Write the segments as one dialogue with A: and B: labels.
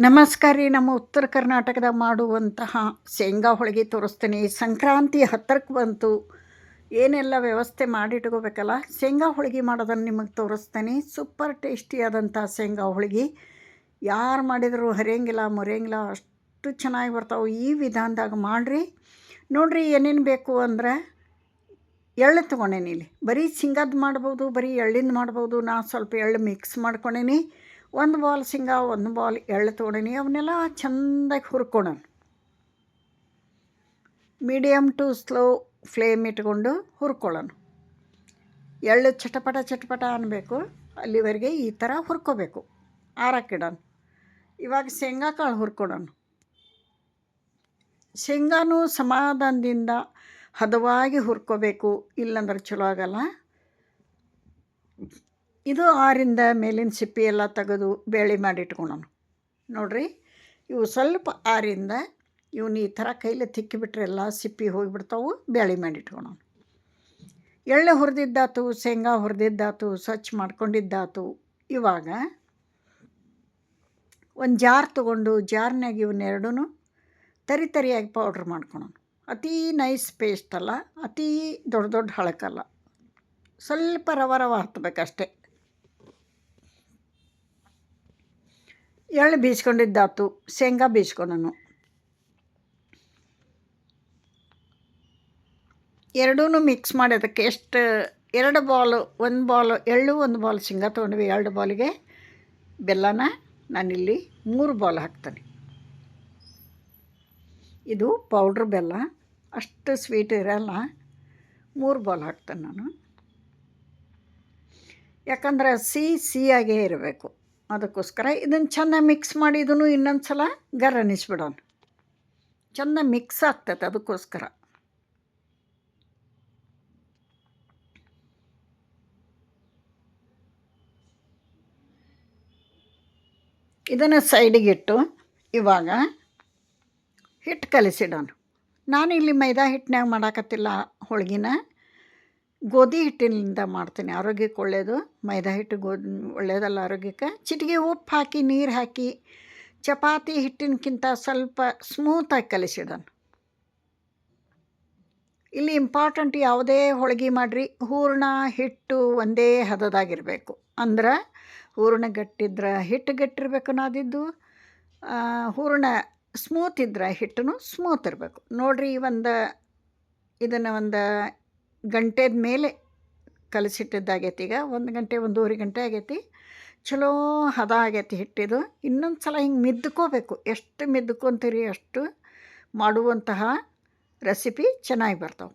A: ನಮಸ್ಕಾರ ರೀ. ನಮ್ಮ ಉತ್ತರ ಕರ್ನಾಟಕದಾಗ ಮಾಡುವಂತಹ ಶೇಂಗಾ ಹೋಳಿಗೆ ತೋರಿಸ್ತೀನಿ. ಸಂಕ್ರಾಂತಿ ಹತ್ತಿರಕ್ಕೆ ಬಂತು, ಏನೆಲ್ಲ ವ್ಯವಸ್ಥೆ ಮಾಡಿಟ್ಕೋಬೇಕಲ್ಲ. ಶೇಂಗಾ ಹೋಳಿಗೆ ಮಾಡೋದನ್ನು ನಿಮಗೆ ತೋರಿಸ್ತೀನಿ. ಸೂಪರ್ ಟೇಸ್ಟಿಯಾದಂಥ ಶೇಂಗಾ ಹೋಳಿಗೆ ಯಾರು ಮಾಡಿದರೂ ಹರಿಯಂಗಿಲ್ಲ ಮುರಿಯಂಗಿಲ್ಲ, ಅಷ್ಟು ಚೆನ್ನಾಗಿ ಬರ್ತಾವೆ. ಈ ವಿಧಾನದಾಗ ಮಾಡಿರಿ ನೋಡಿರಿ. ಏನೇನು ಬೇಕು ಅಂದ್ರೆ ಎಳ್ಳು ತೊಗೊಂಡೇನಿ. ಇಲ್ಲಿ ಬರೀ ಶೇಂಗಾದ್ದು ಮಾಡ್ಬೋದು, ಬರೀ ಎಳ್ಳಿಂದ ಮಾಡ್ಬೋದು. ನಾನು ಸ್ವಲ್ಪ ಎಳ್ಳು ಮಿಕ್ಸ್ ಮಾಡ್ಕೊಂಡೇನಿ. ಒಂದು ಬಾಲ್ ಶೇಂಗಾ, ಒಂದು ಬಾಲ್ ಎಳ್ಳು ತೊಗೊಂಡೀನಿ. ಅವನ್ನೆಲ್ಲ ಚೆಂದಾಗಿ ಹುರ್ಕೊಳ್ಳೋಣ. ಮೀಡಿಯಮ್ ಟು ಸ್ಲೋ ಫ್ಲೇಮ್ ಇಟ್ಕೊಂಡು ಹುರ್ಕೊಳ್ಳೋಣ. ಎಳ್ಳು ಚಟಪಟ ಚಟಪಟ ಅನ್ನಬೇಕು, ಅಲ್ಲಿವರೆಗೆ ಈ ಥರ ಹುರ್ಕೋಬೇಕು. ಆರಕ್ಕಿಡೋಣ. ಇವಾಗ ಶೇಂಗಾ ಕಾಳು ಹುರ್ಕೊಳ್ಳೋಣ. ಶೇಂಗಾನೂ ಸಮಾಧಾನದಿಂದ ಹದವಾಗಿ ಹುರ್ಕೋಬೇಕು, ಇಲ್ಲಂದ್ರೆ ಚಲೋ ಆಗಲ್ಲ. ಇದು ಆರಿಂದ ಮೇಲಿನ ಸಿಪ್ಪಿ ಎಲ್ಲ ತೆಗೆದು ಬೇಳೆ ಮಾಡಿಟ್ಕೊಳ್ಳೋಣ. ನೋಡಿರಿ, ಇವು ಸ್ವಲ್ಪ ಆರಿಂದ ಇವನ್ನ ಈ ಥರ ಕೈಲಿ ತಿಕ್ಕಿಬಿಟ್ರೆ ಎಲ್ಲ ಸಿಪ್ಪಿ ಹೋಗಿಬಿಡ್ತಾವೆ. ಬೇಳೆ ಮಾಡಿಟ್ಕೊಳ್ಳೋಣ. ಎಳ್ಳು ಹುರಿದಿದ್ದಾತು, ಶೇಂಗಾ ಹುರಿದಿದ್ದಾತು, ಸ್ವಚ್ಛ ಮಾಡ್ಕೊಂಡಿದ್ದಾತು. ಇವಾಗ ಒಂದು ಜಾರ್ ತೊಗೊಂಡು ಜಾರ್ನಾಗ ಇವನ್ನೆರಡೂ ತರಿಯಾಗಿ ಪೌಡ್ರ್ ಮಾಡ್ಕೊಳ್ಳೋಣ. ಅತೀ ನೈಸ್ ಪೇಸ್ಟ್ ಅಲ್ಲ, ಅತೀ ದೊಡ್ಡ ದೊಡ್ಡ ಹಳಕಲ್ಲ, ಸ್ವಲ್ಪ ರವ ಹತ್ತಬೇಕಷ್ಟೆ. ಎಳ್ಳು ಬೀಸ್ಕೊಂಡಿದ್ದಾತು, ಶೇಂಗಾ ಬೀಸ್ಕೊಳ್ಳೋಣ. ಎರಡೂ ಮಿಕ್ಸ್ ಮಾಡೋದಕ್ಕೆ ಎಷ್ಟು 2 ಬಾಲು, 1 ಬಾಲು ಎಳ್ಳು, 1 ಬಾಲ್ ಶೇಂಗಾ ತೊಗೊಂಡ್ವಿ. 2 ಬಾಲಿಗೆ ಬೆಲ್ಲನ ನಾನಿಲ್ಲಿ 3 ಬಾಲ್ ಹಾಕ್ತೇನೆ. ಇದು ಪೌಡ್ರ್ ಬೆಲ್ಲ, ಅಷ್ಟು ಸ್ವೀಟ್ ಇರಲ್ಲ. 3 ಬಾಲ್ ಹಾಕ್ತೇನೆ ನಾನು, ಯಾಕಂದ್ರೆ ಸಿಹಿಯಾಗೇ ಇರಬೇಕು. ಅದಕ್ಕೋಸ್ಕರ ಇದನ್ನು ಚೆನ್ನಾಗಿ ಮಿಕ್ಸ್ ಮಾಡಿ ಇದನ್ನು ಇನ್ನೊಂದು ಸಲ ಗರನಿಸ್ಬಿಡೋಣ. ಚೆನ್ನಾಗಿ ಮಿಕ್ಸ್ ಆಗ್ತೈತೆ, ಅದಕ್ಕೋಸ್ಕರ. ಇದನ್ನು ಸೈಡಿಗಿಟ್ಟು ಇವಾಗ ಹಿಟ್ಟು ಕಲಿಸಿಡೋಣ. ನಾನಿಲ್ಲಿ ಮೈದಾ ಹಿಟ್ಟಿನಾಗ ಮಾಡಾಕತ್ತಿಲ್ಲ ಹೋಳ್ಗಿನ, ಗೋಧಿ ಹಿಟ್ಟಿನಿಂದ ಮಾಡ್ತೀನಿ. ಆರೋಗ್ಯಕ್ಕೆ ಒಳ್ಳೆಯದು. ಮೈದಾ ಹಿಟ್ಟು ಒಳ್ಳೆಯದಲ್ಲ ಆರೋಗ್ಯಕ್ಕೆ. ಚಿಟಿಕೆ ಉಪ್ಪು ಹಾಕಿ, ನೀರು ಹಾಕಿ, ಚಪಾತಿ ಹಿಟ್ಟಿನಕ್ಕಿಂತ ಸ್ವಲ್ಪ ಸ್ಮೂತಾಗಿ ಕಲಿಸಿಡೋಣ. ಇಲ್ಲಿ ಇಂಪಾರ್ಟೆಂಟ್, ಯಾವುದೇ ಹೋಳ್ಗೆ ಮಾಡಿರಿ ಹೂರಣ ಹಿಟ್ಟು ಒಂದೇ ಹದದಾಗಿರಬೇಕು. ಅಂದ್ರೆ ಹೂರಣ ಗಟ್ಟಿದ್ರೆ ಹಿಟ್ಟು ಗಟ್ಟಿರಬೇಕು ನಾದಿದ್ದು, ಹೂರಣ ಸ್ಮೂತ್ ಇದ್ರೆ ಹಿಟ್ಟು ಸ್ಮೂತ್ ಇರಬೇಕು. ನೋಡಿರಿ, ಇದನ್ನು ಒಂದು ಗಂಟೆದ ಮೇಲೆ ಕಲಸಿಟ್ಟಿದ್ದಾಗೈತಿ. ಈಗ 1 ಗಂಟೆ 1.5 ಗಂಟೆ ಆಗೈತಿ. ಚಲೋ ಹದ ಆಗೈತಿ ಹಿಟ್ಟಿದು. ಇನ್ನೊಂದು ಸಲ ಹಿಂಗೆ ಮಿದ್ಕೋಬೇಕು. ಎಷ್ಟು ಮಿದ್ಕೊಂತೀರಿ ಅಷ್ಟು ಮಾಡುವಂತಹ ರೆಸಿಪಿ ಚೆನ್ನಾಗಿ ಬರ್ತಾವೆ.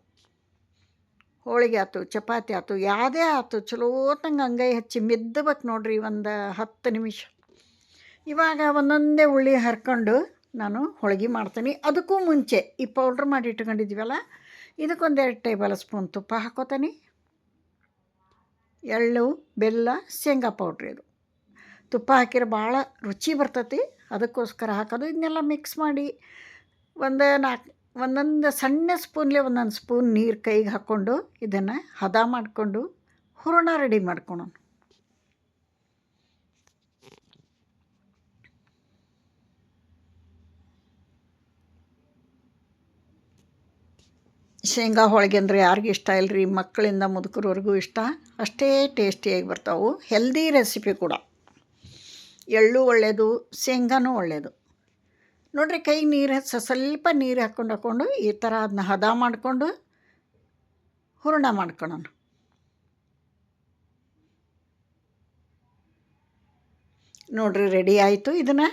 A: ಹೋಳಿಗೆ ಆಯ್ತು, ಚಪಾತಿ ಆಯ್ತು, ಯಾವುದೇ ಆಯ್ತು, ಚಲೋತಂಗೆ ಅಂಗೈ ಹಚ್ಚಿ ಮಿದ್ದಬೇಕು ನೋಡಿರಿ, ಒಂದು 10 ನಿಮಿಷ. ಇವಾಗ ಒಂದೊಂದೇ ಉಳ್ಳಿ ಹರ್ಕೊಂಡು ನಾನು ಹೋಳಿಗೆ ಮಾಡ್ತೀನಿ. ಅದಕ್ಕೂ ಮುಂಚೆ ಈ ಪೌಡ್ರ್ ಮಾಡಿ ಇಟ್ಕೊಂಡಿದ್ವಲ್ಲ, ಇದಕ್ಕೊಂದು 2 ಟೇಬಲ್ ಸ್ಪೂನ್ ತುಪ್ಪ ಹಾಕೋತೀನಿ. ಎಳ್ಳು, ಬೆಲ್ಲ, ಶೇಂಗಾ ಪೌಡ್ರ್, ಇದು ತುಪ್ಪ ಹಾಕಿದ್ರೆ ಭಾಳ ರುಚಿ ಬರ್ತೈತಿ, ಅದಕ್ಕೋಸ್ಕರ ಹಾಕೋದು. ಇದನ್ನೆಲ್ಲ ಮಿಕ್ಸ್ ಮಾಡಿ ಒಂದೊಂದು ಸಣ್ಣ ಸ್ಪೂನ್ಲೆ ಒಂದೊಂದು ಸ್ಪೂನ್ ನೀರು ಕೈಗೆ ಹಾಕ್ಕೊಂಡು ಇದನ್ನು ಹದ ಮಾಡಿಕೊಂಡು ಹೂರಣ ರೆಡಿ ಮಾಡ್ಕೊಳೋಣ. ಶೇಂಗಾ ಹೋಳಿಗೆ ಅಂದರೆ ಯಾರಿಗೂ ಇಷ್ಟ ಇಲ್ಲರಿ, ಮಕ್ಕಳಿಂದ ಮುದುಕರವರೆಗೂ ಇಷ್ಟ. ಅಷ್ಟೇ ಟೇಸ್ಟಿಯಾಗಿ ಬರ್ತಾವೆ. ಹೆಲ್ದಿ ರೆಸಿಪಿ ಕೂಡ. ಎಳ್ಳು ಒಳ್ಳೆಯದು, ಶೇಂಗಾನೂ ಒಳ್ಳೆಯದು. ನೋಡಿರಿ, ಕೈಗೆ ನೀರು ಸ್ವಲ್ಪ ನೀರು ಹಾಕ್ಕೊಂಡು ಈ ಥರ ಅದನ್ನ ಹದ ಮಾಡಿಕೊಂಡು ಹೂರಣ ಮಾಡ್ಕೊಳ್ಳೋಣ. ನೋಡಿರಿ, ರೆಡಿ ಆಯಿತು. ಇದನ್ನು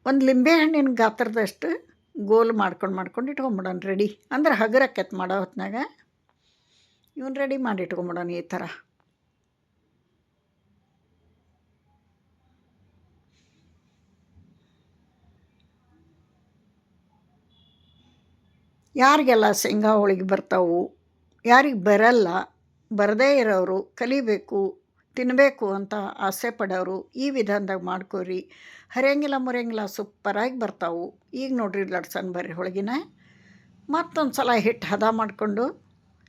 A: ಒಂದು ಲಿಂಬೆಹಣ್ಣಿನ ಗಾತ್ರದಷ್ಟು ಗೋಲ್ ಮಾಡ್ಕೊಂಡು ಇಟ್ಕೊಂಬಿಡೋಣ. ರೆಡಿ ಅಂದ್ರೆ ಹಗರಕ್ಕೆತ್ ಮಾಡೋ ಹೊತ್ನಾಗ ಇವನು ರೆಡಿ ಮಾಡಿ ಇಟ್ಕೊಂಬಿಡೋಣ ಈ ಥರ. ಯಾರಿಗೆಲ್ಲ ಶೇಂಗಾ ಹೋಳಿಗೆ ಬರ್ತಾವು, ಯಾರಿಗೆ ಬರಲ್ಲ, ಬರದೇ ಇರೋರು, ಕಲಿಬೇಕು, ತಿನ್ನಬೇಕು ಅಂತ ಆಸೆ ಪಡೋರು ಈ ವಿಧಾನದಾಗ ಮಾಡ್ಕೋರಿ. ಹರಿಯಂಗಿಲ್ಲ ಮುರಿಯಂಗಿಲ್ಲ, ಸೂಪರಾಗಿ ಬರ್ತಾವೆ. ಈಗ ನೋಡಿರಿ, ಲಟ್ಸನ್ ಬರ್ರಿ ಹೋಳಿಗೆನ. ಮತ್ತೊಂದು ಸಲ ಹಿಟ್ಟು ಹದ ಮಾಡಿಕೊಂಡು,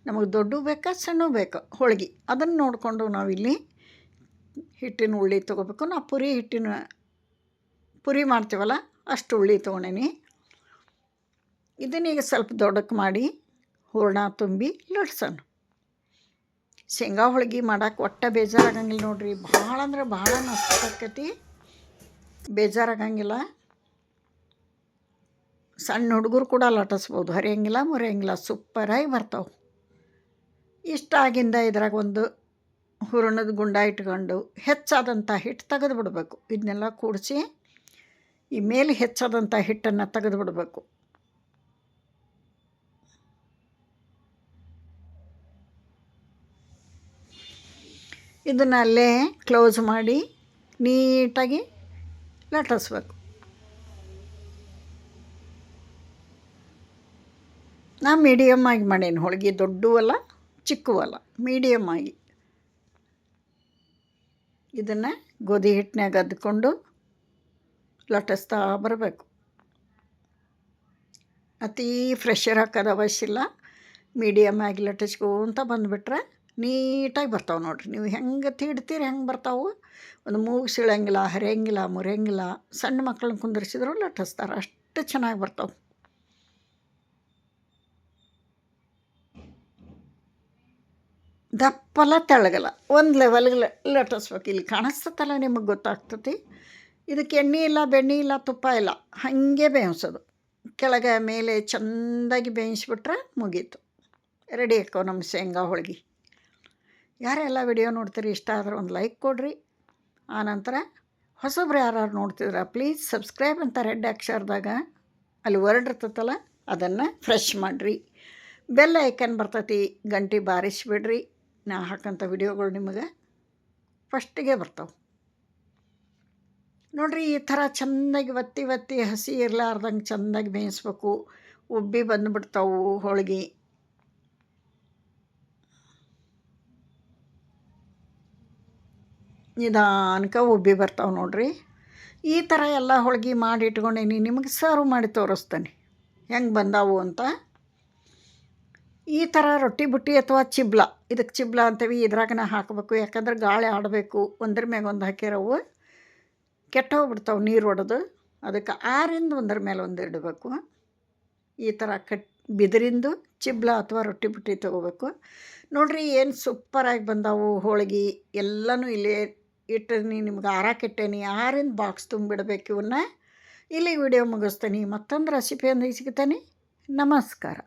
A: ನಮಗೆ ದೊಡ್ಡ ಬೇಕಾ ಸಣ್ಣ ಬೇಕಾ ಹೋಳಿಗೆ ಅದನ್ನು ನೋಡಿಕೊಂಡು ನಾವಿಲ್ಲಿ ಹಿಟ್ಟಿನ ಉಳ್ಳಿ ತೊಗೋಬೇಕು. ನಾವು ಪುರಿ ಹಿಟ್ಟಿನ ಪುರಿ ಮಾಡ್ತೀವಲ್ಲ ಅಷ್ಟು ಉಳ್ಳಿ ತೊಗೊಂಡೇನಿ. ಇದನ್ನೀಗ ಸ್ವಲ್ಪ ದೊಡ್ಡಕ್ಕೆ ಮಾಡಿ ಹೂರಣ ತುಂಬಿ ಲಟ್ಸೋಣ. ಶೇಂಗಾ ಹೋಳ್ಗೆ ಮಾಡೋಕೆ ಒಟ್ಟು ಬೇಜಾರಾಗಂಗಿಲ್ಲ ನೋಡಿರಿ. ಭಾಳ ಅಂದ್ರೆ ಭಾಳ ಮಸ್ತ್ ಆಕೈತಿ, ಬೇಜಾರಾಗಂಗಿಲ್ಲ. ಸಣ್ಣ ಹುಡುಗರು ಕೂಡ ಲಟ್ಟಿಸ್ಬೋದು, ಹರಿಯಂಗಿಲ್ಲ ಮುರಿಯಂಗಿಲ್ಲ, ಸೂಪರಾಗಿ ಬರ್ತಾವೆ. ಇಷ್ಟ ಆಗಿಂದ ಇದ್ರಾಗ ಒಂದು ಹೂರಣದ ಗುಂಡ ಇಟ್ಕೊಂಡು ಹೆಚ್ಚಾದಂಥ ಹಿಟ್ಟು ತೆಗೆದು ಬಿಡಬೇಕು. ಇದನ್ನೆಲ್ಲ ಕೂಡಿಸಿ ಈ ಮೇಲೆ ಹೆಚ್ಚಾದಂಥ ಹಿಟ್ಟನ್ನು ತೆಗೆದು ಬಿಡಬೇಕು. ಇದನ್ನು ಅಲ್ಲೇ ಕ್ಲೋಸ್ ಮಾಡಿ ನೀಟಾಗಿ ಲಟ್ಟಿಸ್ಬೇಕು. ನಾ ಮೀಡಿಯಮ್ ಆಗಿ ಮಾಡೇನಿ ಹೋಳ್ಗೆ, ದೊಡ್ಡವಲ್ಲ ಚಿಕ್ಕವಲ್ಲ, ಮೀಡಿಯಮ್ ಆಗಿ. ಇದನ್ನು ಗೋಧಿ ಹಿಟ್ಟಿನಾಗ ಅದ್ಕೊಂಡು ಲಟ್ಟಿಸ್ತಾ ಬರಬೇಕು. ಅತೀ ಫ್ರೆಶರ್ ಹಾಕೋದು ಅವಶ್ಯ ಇಲ್ಲ, ಮೀಡಿಯಮ್ ಆಗಿ ಲಟ್ಟಿಸ್ಕೊಂತ ಬಂದುಬಿಟ್ರೆ ನೀಟಾಗಿ ಬರ್ತಾವೆ ನೋಡಿರಿ. ನೀವು ಹೆಂಗೆ ತೀಡ್ತೀರಿ ಹೆಂಗೆ ಬರ್ತಾವೆ. ಒಂದು ಮೂಗು ಸೀಳಂಗಿಲ್ಲ, ಹರಿಯಂಗಿಲ್ಲ, ಮುರಿಯಂಗಿಲ್ಲ. ಸಣ್ಣ ಮಕ್ಕಳನ್ನ ಕುಂದರ್ಸಿದ್ರು ಲಟ್ಟಿಸ್ತಾರೆ, ಅಷ್ಟು ಚೆನ್ನಾಗಿ ಬರ್ತಾವೆ. ದಪ್ಪಲ್ಲ ತೆಳ್ಳಗಲ್ಲ, ಒಂದು ಲೆವೆಲ್ಗೆ ಲಟ್ಟಿಸ್ಬೇಕು. ಇಲ್ಲಿ ಕಾಣಿಸ್ತಲ್ಲ, ನಿಮಗೆ ಗೊತ್ತಾಗ್ತತಿ. ಇದಕ್ಕೆ ಎಣ್ಣೆ ಇಲ್ಲ, ಬೆಣ್ಣೆ ಇಲ್ಲ, ತುಪ್ಪ ಇಲ್ಲ, ಹಾಗೆ ಬೇಯಿಸೋದು. ಕೆಳಗೆ ಮೇಲೆ ಚೆಂದಾಗಿ ಬೇಯಿಸ್ಬಿಟ್ರೆ ಮುಗೀತು, ರೆಡಿ ಹಾಕೋ ನಮ್ಮ ಶೇಂಗಾ ಹೋಳ್ಗೆ. ಯಾರೆಲ್ಲ ವಿಡಿಯೋ ನೋಡ್ತೀರಿ, ಇಷ್ಟ ಆದ್ರೆ ಒಂದು ಲೈಕ್ ಕೊಡಿರಿ. ಆನಂತರ ಹೊಸಬ್ರು ಯಾರು ನೋಡ್ತಿದ್ರೆ ಪ್ಲೀಸ್ ಸಬ್ಸ್ಕ್ರೈಬ್ ಅಂತ ರೆಡ್ ಅಕ್ಷರದಾಗ ಅಲ್ಲಿ ವರ್ಡ್ ಇರ್ತೈತಲ್ಲ ಅದನ್ನು ಫ್ರೆಶ್ ಮಾಡಿರಿ. ಬೆಲ್ ಐಕನ್ ಬರ್ತೈತಿ, ಗಂಟೆ ಬಾರಿಸಿಬಿಡ್ರಿ. ನಾ ಹಾಕೋಂಥ ವಿಡಿಯೋಗಳು ನಿಮಗೆ ಫಸ್ಟಿಗೆ ಬರ್ತಾವೆ ನೋಡಿರಿ. ಈ ಥರ ಚೆಂದಾಗಿ ಒತ್ತಿ ಒತ್ತಿ ಹಸಿ ಇರಲಾರ್ದಂಗೆ ಚೆಂದಾಗಿ ಬೇಯಿಸ್ಬೇಕು. ಉಬ್ಬಿ ಬಂದುಬಿಡ್ತಾವು ಹೋಳ್ಗೆ. ನಿಧಾನಕ್ಕೆ ಉಬ್ಬಿ ಬರ್ತಾವೆ ನೋಡಿರಿ. ಈ ಥರ ಎಲ್ಲ ಹೋಳ್ಗೆ ಮಾಡಿ ಇಟ್ಕೊಂಡೇನಿ, ನಿಮಗೆ ಸರ್ವ್ ಮಾಡಿ ತೋರಿಸ್ತೇನೆ ಹೆಂಗೆ ಬಂದಾವು ಅಂತ. ಈ ಥರ ರೊಟ್ಟಿ ಬುಟ್ಟಿ ಅಥವಾ ಚಿಬ್ಲ, ಇದಕ್ಕೆ ಚಿಬ್ಲ ಅಂತೀವಿ, ಇದ್ರಾಗನ ಹಾಕಬೇಕು. ಯಾಕಂದ್ರೆ ಗಾಳಿ ಆಡಬೇಕು, ಒಂದ್ರ ಮ್ಯಾಗ ಒಂದು ಹಾಕಿರವು ಕೆಟ್ಟ ಹೋಗ್ಬಿಡ್ತಾವೆ ನೀರು ಹೊಡೆದು. ಅದಕ್ಕೆ ಆರಿಂದ ಒಂದರ ಮೇಲೆ ಒಂದು ಇಡಬೇಕು. ಈ ಥರ ಬಿದಿರಿಂದು ಚಿಬ್ಲ ಅಥವಾ ರೊಟ್ಟಿ ಬುಟ್ಟಿ ತೊಗೋಬೇಕು ನೋಡಿರಿ. ಏನು ಸೂಪರಾಗಿ ಬಂದಾವು ಹೋಳ್ಗೆ. ಎಲ್ಲನೂ ಇಲ್ಲೇ ಇಟ್ಟನಿ, ನಿಮ್ಗೆ ಆರಾಕಿಟ್ಟೇನಿ. ಆರಿಂದ ಬಾಕ್ಸ್ ತುಂಬಿಡಬೇಕು ಇವನ್ನ. ಇಲ್ಲಿ ವಿಡಿಯೋ ಮುಗಿಸ್ತೇನೆ. ಮತ್ತೊಂದು ರೆಸಿಪಿಯೊಂದಿಗೆ ಸಿಗ್ತೇನೆ. ನಮಸ್ಕಾರ.